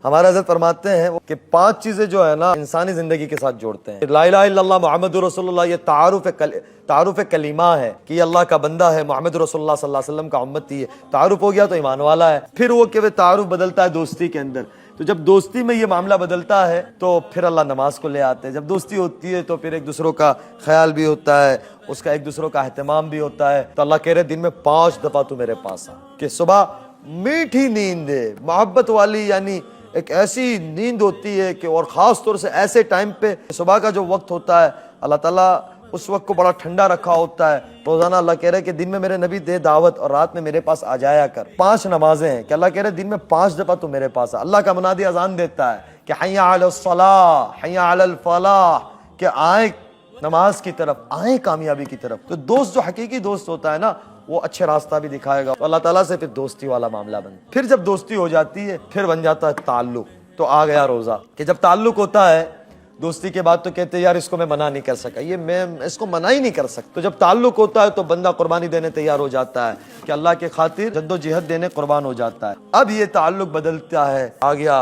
ہمارا حضرت فرماتے ہیں کہ 5 چیزیں جو ہے نا انسانی زندگی کے ساتھ جوڑتے ہیں۔ لا الہ الا اللہ محمد رسول اللہ، یہ تعارف کلمہ ہے کہ یہ اللہ کا بندہ ہے، محمد رسول اللہ صلی اللہ علیہ وسلم کا امتی ہے۔ تعارف ہو گیا تو ایمان والا ہے۔ پھر وہ کہ تعارف بدلتا ہے دوستی کے اندر، تو جب دوستی میں یہ معاملہ بدلتا ہے تو پھر اللہ نماز کو لے آتے ہیں۔ جب دوستی ہوتی ہے تو پھر ایک دوسروں کا خیال بھی ہوتا ہے، اس کا ایک دوسروں کا اہتمام بھی ہوتا ہے۔ تو اللہ کہہ رہے دن میں 5 دفعہ تو میرے پاس آ، کہ صبح میٹھی نیند ہے، محبت والی، یعنی ایک ایسی نیند ہوتی ہے کہ، اور خاص طور سے ایسے ٹائم پہ صبح کا جو وقت ہوتا ہے، اللہ تعالیٰ اس وقت کو بڑا ٹھنڈا رکھا ہوتا ہے۔ روزانہ اللہ کہہ رہے کہ دن میں میرے نبی دے دعوت اور رات میں میرے پاس آ جایا کر۔ 5 نمازیں ہیں کہ اللہ کہہ رہے دن میں 5 دفعہ تو میرے پاس آ۔ اللہ کا منادی اذان دیتا ہے کہ حی علی الصلاح، حی علی الفلاح، کہ آئیں نماز کی طرف، آئیں کامیابی کی طرف۔ تو دوست جو حقیقی دوست ہوتا ہے نا، وہ اچھے راستہ بھی دکھائے گا، تو اللہ تعالیٰ سے پھر دوستی والا معاملہ بنتا ہے۔ پھر جب دوستی ہو جاتی ہے پھر بن جاتا ہے تعلق۔ تو آ گیا روزہ، کہ جب تعلق ہوتا ہے دوستی کے بعد تو کہتے ہیں یار اس کو میں منع نہیں کر سکا، یہ میں اس کو منع ہی نہیں کر سکتا۔ تو جب تعلق ہوتا ہے تو بندہ قربانی دینے تیار ہو جاتا ہے، کہ اللہ کے خاطر جد و جہد دینے قربان ہو جاتا ہے۔ اب یہ تعلق بدلتا ہے، آ گیا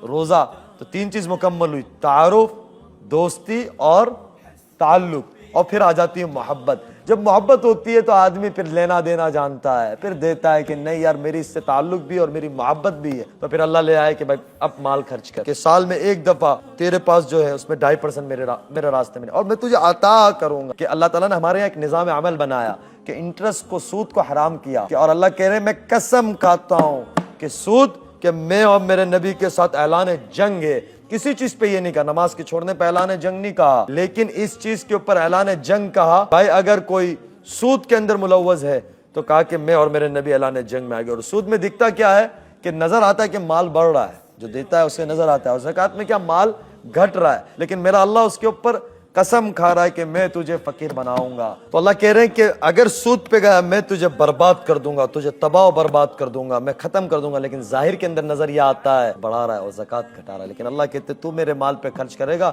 روزہ، تو 3 چیز مکمل ہوئی، تعارف، دوستی اور تعلق، اور پھر آ جاتی ہے محبت۔ جب محبت ہوتی ہے تو آدمی پھر لینا دینا جانتا ہے، پھر دیتا ہے کہ نہیں یار میری اس سے تعلق بھی اور میری محبت بھی ہے، تو پھر اللہ لے آئے کہ بھائی اب مال خرچ کر، کہ سال میں 1 دفعہ تیرے پاس جو ہے اس میں 2.5% میرے راستے میں، اور میں تجھے عطا کروں گا۔ کہ اللہ تعالیٰ نے ہمارے یہاں ایک نظام عمل بنایا کہ انٹرسٹ کو، سود کو حرام کیا، کہ اور اللہ کہہ رہے میں قسم کھاتا ہوں کہ سود، کہ میں اور میرے نبی کے ساتھ اعلان جنگ ہے۔ کسی چیز پہ یہ نہیں کہا، نماز کے چھوڑنے پہ اعلان جنگ نہیں کہا، لیکن اس چیز کے اوپر اعلان جنگ کہا، بھائی اگر کوئی سود کے اندر ملوث ہے تو کہا کہ میں اور میرے نبی اعلان جنگ میں آ گئے۔ اور سود میں دکھتا کیا ہے کہ نظر آتا ہے کہ مال بڑھ رہا ہے، جو دیتا ہے اسے نظر آتا ہے، اور زکوٰۃ میں کیا مال گھٹ رہا ہے، لیکن میرا اللہ اس کے اوپر قسم کھا رہا ہے کہ میں تجھے فقیر بناؤں گا۔ تو اللہ کہہ رہے ہیں کہ اگر سود پہ گیا میں تجھے برباد کر دوں گا، تجھے تباہ و برباد کر دوں گا، میں ختم کر دوں گا، لیکن ظاہر کے اندر نظر یہ آتا ہے بڑھا رہا ہے اور زکوٰۃ گھٹا رہا ہے، لیکن اللہ کہتے تو میرے مال پہ خرچ کرے گا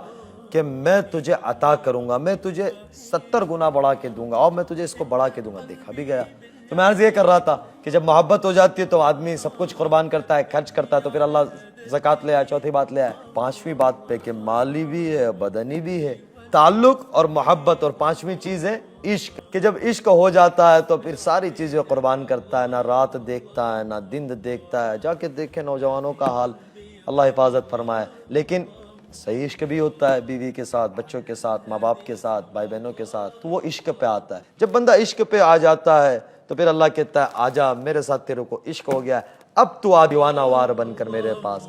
کہ میں تجھے عطا کروں گا، میں تجھے 70 گنا بڑھا کے دوں گا، اور میں تجھے اس کو بڑھا کے دوں گا۔ دیکھا بھی گیا۔ تو میں عرض یہ کر رہا تھا کہ جب محبت ہو جاتی ہے تو آدمی سب کچھ قربان کرتا ہے، خرچ کرتا ہے، تو پھر اللہ زکوٰۃ لے آئے۔ چوتھی بات لے آئے، 5ویں بات پہ کہ مالی بھی ہے بدنی بھی ہے، تعلق اور محبت، اور 5ویں چیز ہے عشق، کہ جب عشق ہو جاتا ہے تو پھر ساری چیزیں قربان کرتا ہے، نہ رات دیکھتا ہے نہ دن دیکھتا ہے۔ جا کے دیکھے نوجوانوں کا حال، اللہ حفاظت فرمائے۔ لیکن صحیح عشق بھی ہوتا ہے، بیوی کے ساتھ، بچوں کے ساتھ، ماں باپ کے ساتھ، بھائی بہنوں کے ساتھ، تو وہ عشق پہ آتا ہے۔ جب بندہ عشق پہ آ جاتا ہے تو پھر اللہ کہتا ہے آجا میرے ساتھ، تیرے کو عشق ہو گیا ہے، اب تو آ دیوانہ وار بن کر میرے پاس۔